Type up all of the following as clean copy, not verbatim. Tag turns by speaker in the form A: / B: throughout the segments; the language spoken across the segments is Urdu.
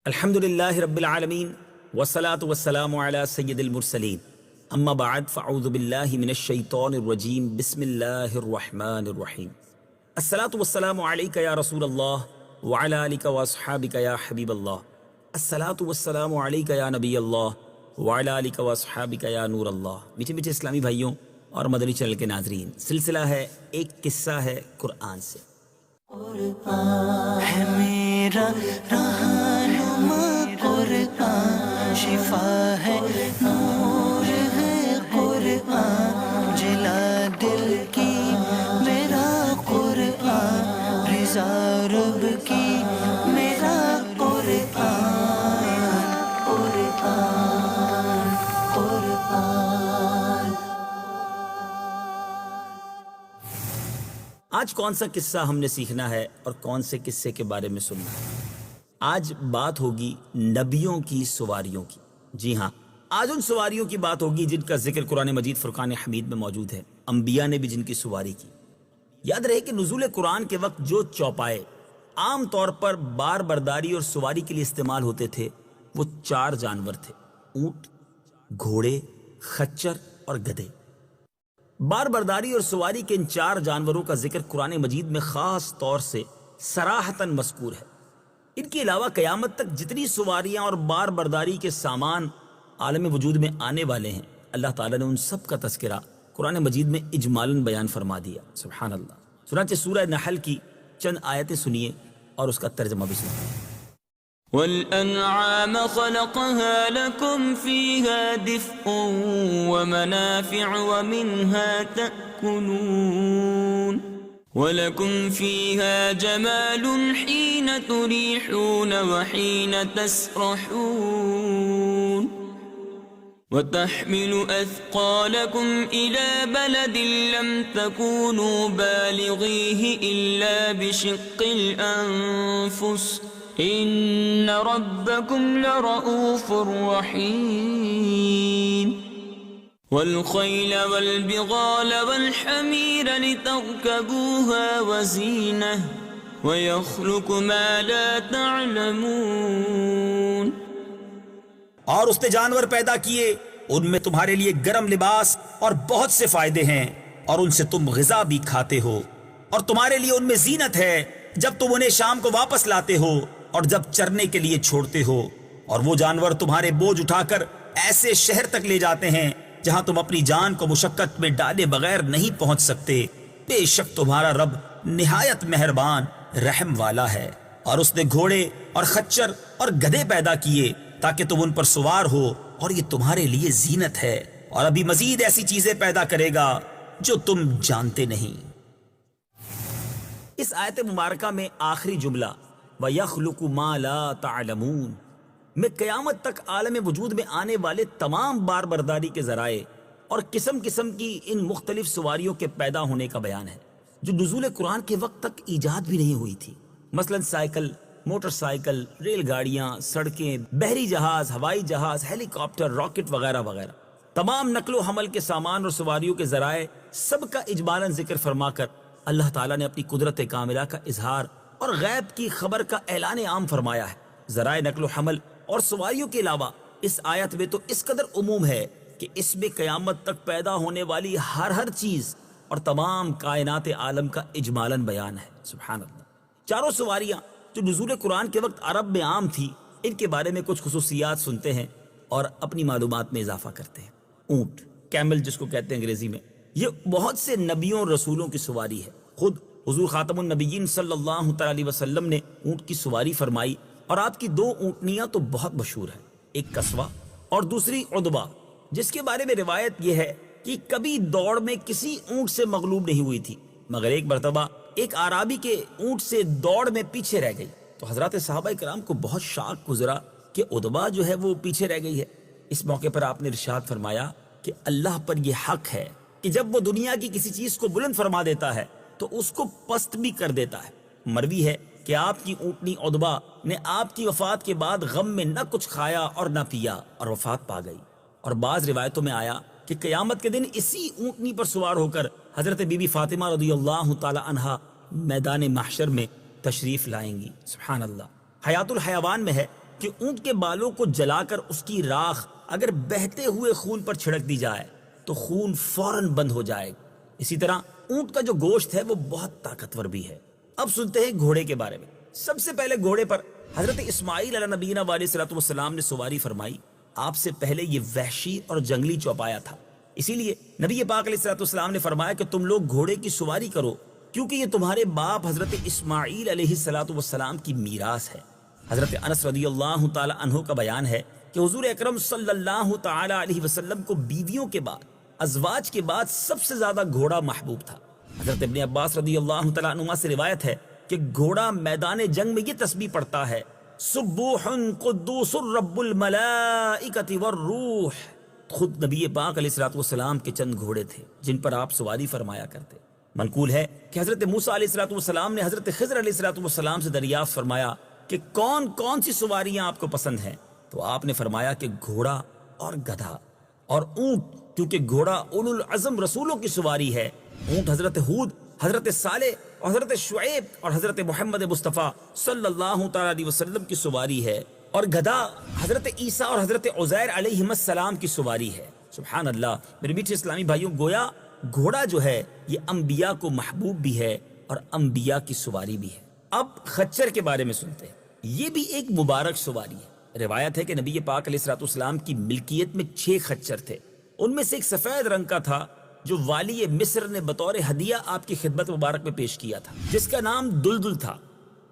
A: الحمد للہ رب العالمین والصلاة والسلام علی سید المرسلین اما بعد فاعوذ باللہ من الشیطان الرجیم بسم اللہ الرحمن الرحیم الصلاة والسلام علیک یا رسول اللہ وعلی آلک واصحابک یا حبیب اللہ الصلاة والسلام علیک یا نبی اللہ وعلی آلک واصحابک یا نور اللہ۔ میٹھے میٹھے اسلامی بھائیوں اور مدنی چینل کے ناظرین، سلسلہ ہے ایک قصہ ہے قرآن سے۔
B: قرآن ہے میرا رہنما، قرآن شفا ہے، نور ہے قرآن، جلا دل کی میرا قرآن، رضا رب کی میرا قرآن، قرآن قرآن۔
A: آج کون سا قصہ ہم نے سیکھنا ہے اور کون سے قصے کے بارے میں سننا ہے؟ آج بات ہوگی نبیوں کی سواریوں کی۔ جی ہاں، آج ان سواریوں کی بات ہوگی جن کا ذکر قرآن مجید فرقان حمید میں موجود ہے۔ انبیاء نے بھی جن کی سواری کی۔ یاد رہے کہ نزول قرآن کے وقت جو چوپائے عام طور پر بار برداری اور سواری کے لیے استعمال ہوتے تھے وہ 4 جانور تھے: اونٹ، گھوڑے، خچر اور گدھے۔ بار برداری اور سواری کے ان 4 جانوروں کا ذکر قرآن مجید میں خاص طور سے صراحتاً مذکور ہے۔ ان کے علاوہ قیامت تک جتنی سواریاں اور بار برداری کے سامان عالم وجود میں آنے والے ہیں، اللہ تعالیٰ نے ان سب کا تذکرہ قرآن مجید میں اجمالاً بیان فرما دیا۔ سبحان اللہ۔ چنانچہ سورہ نحل کی چند آیتیں سنیے اور اس کا ترجمہ بھی سنیے۔
C: وَالْأَنْعَامَ خَلَقَهَا لَكُمْ فِيهَا دِفْءٌ وَمَنَافِعُ وَمِنْهَا تَأْكُلُونَ وَلَكُمْ فِيهَا جَمَالٌ حِينَ تُرِيحُونَ وَحِينَ تَسْرَحُونَ وَتَحْمِلُ أَثْقَالَكُمْ إِلَى بَلَدٍ لَمْ تَكُونُوا بَالِغِيهِ إِلَّا بِشِقِّ الْأَنفُسِ إِنَّ رَبَّكُمْ لَرَءُوفٌ رَحِيمٌ وَالْخَيْلَ وَالْبِغَالَ وَالْحَمِيرَ لِتَرْكَبُوهَا وَزِينَةً وَيَخْلُقُ مَا لَا تَعْلَمُونَ۔
A: اور اس نے جانور پیدا کیے، ان میں تمہارے لیے گرم لباس اور بہت سے فائدے ہیں، اور ان سے تم غذا بھی کھاتے ہو، اور تمہارے لیے ان میں زینت ہے جب تم انہیں شام کو واپس لاتے ہو اور جب چرنے کے لیے چھوڑتے ہو۔ اور وہ جانور تمہارے بوجھ اٹھا کر ایسے شہر تک لے جاتے ہیں جہاں تم اپنی جان کو مشقت میں ڈالے بغیر نہیں پہنچ سکتے۔ بے شک تمہارا رب نہایت مہربان رحم والا ہے۔ اور اس نے گھوڑے اور خچر اور گدھے پیدا کیے تاکہ تم ان پر سوار ہو، اور یہ تمہارے لیے زینت ہے، اور ابھی مزید ایسی چیزیں پیدا کرے گا جو تم جانتے نہیں۔ اس آیت مبارکہ میں آخری جملہ وَيَخْلُقُ مَا لَا تَعْلَمُونَ میں قیامت تک عالم وجود میں آنے والے تمام بار برداری کے ذرائع اور قسم قسم کی ان مختلف سواریوں کے پیدا ہونے کا بیان ہے جو نزول قرآن کے وقت تک ایجاد بھی نہیں ہوئی تھی۔ مثلا سائیکل، موٹر سائیکل، ریل گاڑیاں، سڑکیں، بحری جہاز، ہوائی جہاز، ہیلی کاپٹر، راکٹ وغیرہ وغیرہ، تمام نقل و حمل کے سامان اور سواریوں کے ذرائع سب کا اجمالاً ذکر فرما کر اللہ تعالیٰ نے اپنی قدرت کاملہ کا اظہار اور غیب کی خبر کا اعلان عام فرمایا ہے۔ ذرائع نقل و حمل اور سواریوں کے علاوہ اس آیت میں تو اس قدر عموم ہے کہ اس میں قیامت تک پیدا ہونے والی ہر چیز اور تمام کائنات عالم کا اجمالاً بیان ہے۔ سبحان اللہ۔ 4 سواریاں جو نزول قرآن کے وقت عرب میں عام تھی، ان کے بارے میں کچھ خصوصیات سنتے ہیں اور اپنی معلومات میں اضافہ کرتے ہیں۔ اونٹ، کیمل جس کو کہتے ہیں انگریزی میں، یہ بہت سے نبیوں اور رسولوں کی سواری ہے۔ خود حضور خاتم النبیین صلی اللہ تعالی علیہ وسلم نے اونٹ کی سواری فرمائی، اور آپ کی 2 اونٹنیاں تو بہت مشہور ہیں، ایک کسوہ اور دوسری عدبہ، جس کے بارے میں روایت یہ ہے کہ کبھی دوڑ میں کسی اونٹ سے مغلوب نہیں ہوئی تھی، مگر ایک مرتبہ ایک اعرابی کے اونٹ سے دوڑ میں پیچھے رہ گئی تو حضرات صحابہ کرام کو بہت شاک گزرا کہ عدبہ جو ہے وہ پیچھے رہ گئی ہے۔ اس موقع پر آپ نے ارشاد فرمایا کہ اللہ پر یہ حق ہے کہ جب وہ دنیا کی کسی چیز کو بلند فرما دیتا ہے تو اس کو پست بھی کر دیتا ہے۔ مروی ہے کہ آپ کی اونٹنی عدبہ نے آپ کی وفات کے بعد غم میں نہ کچھ کھایا اور نہ پیا اور وفات پا گئی۔ اور بعض روایتوں میں آیا کہ قیامت کے دن اسی اونٹنی پر سوار ہو کر حضرت بی بی فاطمہ رضی اللہ تعالی عنہا میدان محشر میں تشریف لائیں گی۔ سبحان اللہ۔ حیات الحیوان میں ہے کہ اونٹ کے بالوں کو جلا کر اس کی راکھ اگر بہتے ہوئے خون پر چھڑک دی جائے تو خون فوراً بند ہو جائے. اسی طرح اونٹ کا جو گوشت ہے وہ بہت طاقتور بھی ہے. اب سنتے ہیں گھوڑے کے بارے میں. سب سے پہلے گھوڑے پر حضرت اسماعیل علیہ نبینا علیہ السلام نے سواری فرمائی. آپ سے پہلے یہ وحشی اور جنگلی چوپایا تھا، اسی لیے نبی پاک علیہ السلام نے فرمایا کہ تم لوگ گھوڑے کی سواری کرو، کیونکہ یہ تمہارے باپ حضرت اسماعیل علیہ السلام کی میراث ہے. حضرت انس رضی اللہ تعالی عنہ کا بیان ہے کہ حضور اکرم صلی اللہ تعالی علیہ وسلم کو بیویوں کے بعد، ازواج کے بعد سب سے زیادہ گھوڑا محبوب تھا. حضرت ابن عباس رضی اللہ تعالی عنہما سے روایت ہے کہ گھوڑا میدان جنگ میں یہ تسبیح پڑھتا ہے: سبوح قدوس رب الملائکۃ والروح. خود نبی پاک علیہ السلام کے چند گھوڑے تھے جن پر آپ سواری فرمایا کرتے. منقول ہے کہ حضرت موسیٰ علیہ السلام نے حضرت خضر علیہ السلام سے دریافت فرمایا کہ کون کون سی سواریاں آپ کو پسند ہیں، تو آپ نے فرمایا کہ گھوڑا اور گدھا اور اونٹ، کیونکہ گھوڑا اولو العزم رسولوں کی سواری ہے. اونٹ حضرت ہود، حضرت صالح اور حضرت شعیب اور حضرت محمد مصطفیٰ صلی اللہ تعالی علیہ وسلم کی سواری ہے، اور گدھا حضرت عیسیٰ اور حضرت عزیر علیہ السلام کی سواری ہے. سبحان اللہ. میرے میٹھے اسلامی بھائیوں، گویا گھوڑا جو ہے یہ انبیاء کو محبوب بھی ہے اور انبیاء کی سواری بھی ہے. اب خچر کے بارے میں سنتے ہیں. یہ بھی ایک مبارک سواری ہے. روایت ہے کہ نبی پاک علیہ السلام کی ملکیت میں 6 خچر تھے. ان میں سے ایک سفید رنگ کا تھا جو والی مصر نے بطور ہدیہ آپ کی خدمت مبارک میں پیش کیا تھا، جس کا نام دلدل تھا.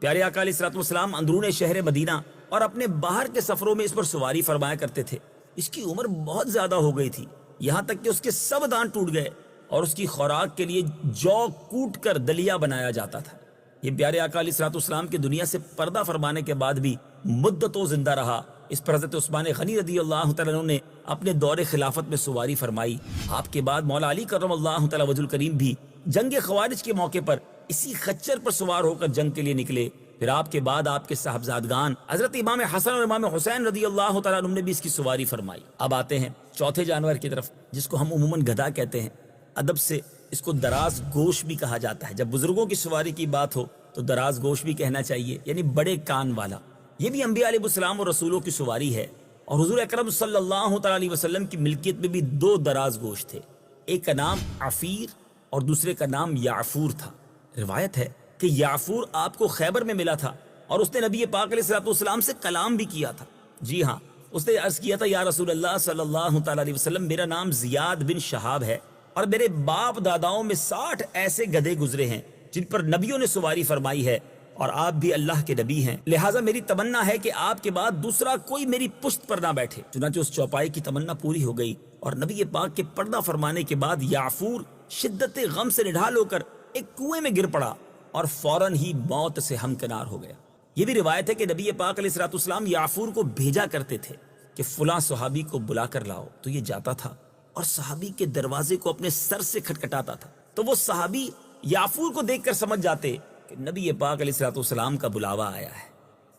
A: پیارے آقا علیہ السلام اندرون شہر مدینہ اور اپنے باہر کے سفروں میں اس پر سواری فرمایا کرتے تھے. اس کی عمر بہت زیادہ ہو گئی تھی، یہاں تک کہ اس کے سب دانت ٹوٹ گئے اور اس کی خوراک کے لیے جو کوٹ کر دلیا بنایا جاتا تھا. یہ پیارے آقا علیہ السلام کے دنیا سے پردہ فرمانے کے بعد بھی مدتوں زندہ رہا. اس پر حضرت عثمان غنی رضی اللہ تعالیٰ عنہ نے اپنے دور خلافت میں سواری فرمائی. آپ کے بعد مولا علی کرم اللہ تعالیٰ وجہ الکریم بھی جنگ خوارج کے موقع پر اسی خچر پر سوار ہو کر جنگ کے لیے نکلے. پھر آپ کے بعد آپ کے صاحبزادگان حضرت امام حسن اور امام حسین رضی اللہ تعالیٰ عنہ نے بھی اس کی سواری فرمائی. اب آتے ہیں چوتھے جانور کی طرف، جس کو ہم عموماً گدھا کہتے ہیں. ادب سے اس کو دراز گوش بھی کہا جاتا ہے. جب بزرگوں کی سواری کی بات ہو تو دراز گوش بھی کہنا چاہیے، یعنی بڑے کان والا. یہ بھی انبیاء علیہ السلام اور رسولوں کی سواری ہے. اور حضور اکرم صلی اللہ تعالی علیہ وسلم کی ملکیت میں بھی 2 دراز گوش تھے. ایک کا نام عفیر اور دوسرے کا نام یعفور تھا. روایت ہے کہ یعفور آپ کو خیبر میں ملا تھا اور اس نے نبی پاک علیہ السلام سے کلام بھی کیا تھا. جی ہاں، اس نے عرض کیا تھا: یا رسول اللہ صلی اللہ تعالی علیہ وسلم، میرا نام زیاد بن شہاب ہے اور میرے باپ داداؤں میں 60 ایسے گدھے گزرے ہیں جن پر نبیوں نے سواری فرمائی ہے، اور آپ بھی اللہ کے نبی ہیں، لہٰذا میری تمنا ہے کہ آپ کے بعد دوسرا کوئی میری پشت پر نہ بیٹھے. چنانچہ اس چوپائی کی تمنا پوری ہو گئی اور نبی پاک کے پردہ فرمانے کے بعد یعفور شدت غم سے نڈھال ہو کر ایک کنویں میں گر پڑا اور فوراً ہی موت سے ہمکنار ہو گیا. یہ بھی روایت ہے کہ نبی پاک علیہ السلام یعفور کو بھیجا کرتے تھے کہ فلاں صحابی کو بلا کر لاؤ، تو یہ جاتا تھا اور صحابی کے دروازے کو اپنے سر سے کھٹکھٹاتا تھا. تو وہ صحابی یعفور کو دیکھ کر سمجھ جاتے کہ نبی پاک علیہ السلام کا بلاوا آیا ہے.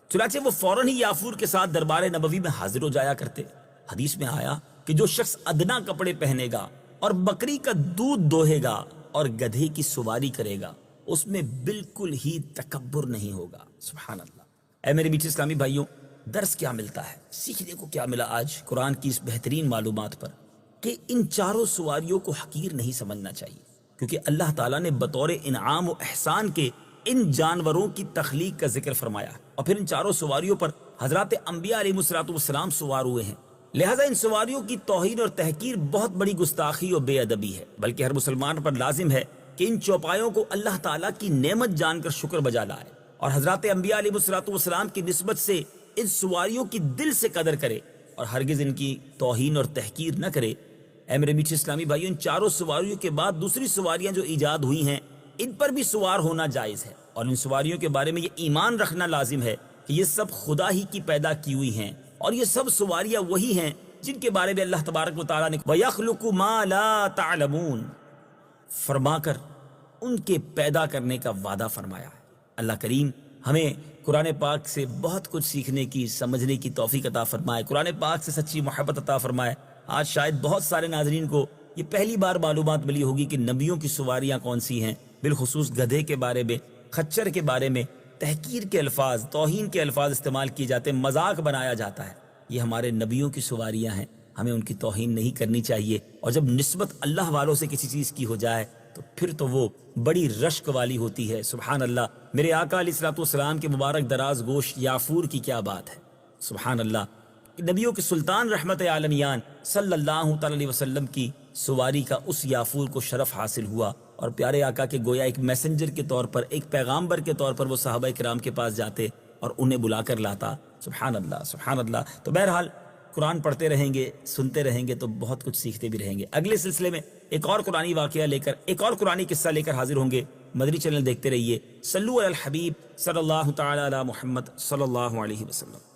A: چنانچہ وہ فوراً ہی یعفور کے ساتھ دربار نبوی میں حاضر ہو جایا کرتے. حدیث میں آیا کہ جو شخص ادنا کپڑے پہنے گا اور بکری کا دودھ دوہے گا اور گدھے کی سواری کرے گا، اس میں بالکل ہی تکبر نہیں ہوگا. سبحان اللہ. اے میرے میٹھے اسلامی بھائیوں، درس کیا ملتا ہے، سیکھنے کو کیا ملا آج قرآن کی اس بہترین معلومات پر، کہ ان چاروں سواریوں کو حقیر نہیں سمجھنا چاہیے، کیونکہ اللہ تعالیٰ نے بطور انعام و احسان کے ان جانوروں کی تخلیق کا ذکر فرمایا، اور پھر ان چاروں سواریوں پر حضرات انبیاء علیہ السلام سوار ہوئے ہیں. لہٰذا ان سواریوں کی توہین اور تحقیر بہت بڑی گستاخی اور بے ادبی ہے. بلکہ ہر مسلمان پر لازم ہے کہ ان چوپایوں کو اللہ تعالیٰ کی نعمت جان کر شکر بجا لائے اور حضرات انبیاء علیہ السلام کی نسبت سے ان سواریوں کی دل سے قدر کرے اور ہرگز ان کی توہین اور تحقیر نہ کرے. اے میرے میٹھے اسلامی بھائیوں، ان چاروں سواریوں کے بعد دوسری سواریاں جو ایجاد ہوئی ہیں ان پر بھی سوار ہونا جائز ہے، اور ان سواریوں کے بارے میں یہ ایمان رکھنا لازم ہے کہ یہ سب خدا ہی کی پیدا کی ہوئی ہیں، اور یہ سب سواریاں وہی ہیں جن کے بارے میں اللہ تبارک و تعالیٰ نے وَيَخْلُقُ مَا لَا تَعْلَمُونَ فرما کر ان کے پیدا کرنے کا وعدہ فرمایا ہے. اللہ کریم ہمیں قرآن پاک سے بہت کچھ سیکھنے کی، سمجھنے کی توفیق عطا فرمائے، قرآن پاک سے سچی محبت عطا فرمائے. آج شاید بہت سارے ناظرین کو یہ پہلی بار معلومات ملی ہوگی کہ نبیوں کی سواریاں کون سی ہیں، بالخصوص گدھے کے بارے میں، خچر کے بارے میں، تحقیر کے الفاظ، توہین کے الفاظ استعمال کیے جاتے ہیں، مذاق بنایا جاتا ہے، یہ ہمارے نبیوں کی سواریاں ہیں، ہمیں ان کی توہین نہیں کرنی چاہیے۔ اور جب نسبت اللہ والوں سے کسی چیز کی ہو جائے تو پھر تو وہ بڑی رشک والی ہوتی ہے۔ سبحان اللہ، میرے آقا علیہ الصلوۃ والسلام کے مبارک دراز گوش یافور کی کیا بات ہے، سبحان اللہ۔ نبیوں کے سلطان رحمت عالمیان صلی اللہ تعالی علیہ وسلم کی سواری کا اس یافور کو شرف حاصل ہوا، اور پیارے آقا کے گویا ایک میسنجر کے طور پر، ایک پیغامبر کے طور پر وہ صحابہ کرام کے پاس جاتے اور انہیں بلا کر لاتا۔ سبحان اللہ، سبحان اللہ۔ تو بہرحال قرآن پڑھتے رہیں گے، سنتے رہیں گے تو بہت کچھ سیکھتے بھی رہیں گے۔ اگلے سلسلے میں ایک اور قرآنی واقعہ لے کر، ایک اور قرآنی قصہ لے کر حاضر ہوں گے۔ مدنی چینل دیکھتے رہیے۔ صلو علی الحبیب صلی اللہ تعالی علی محمد صلی اللہ علیہ وسلم۔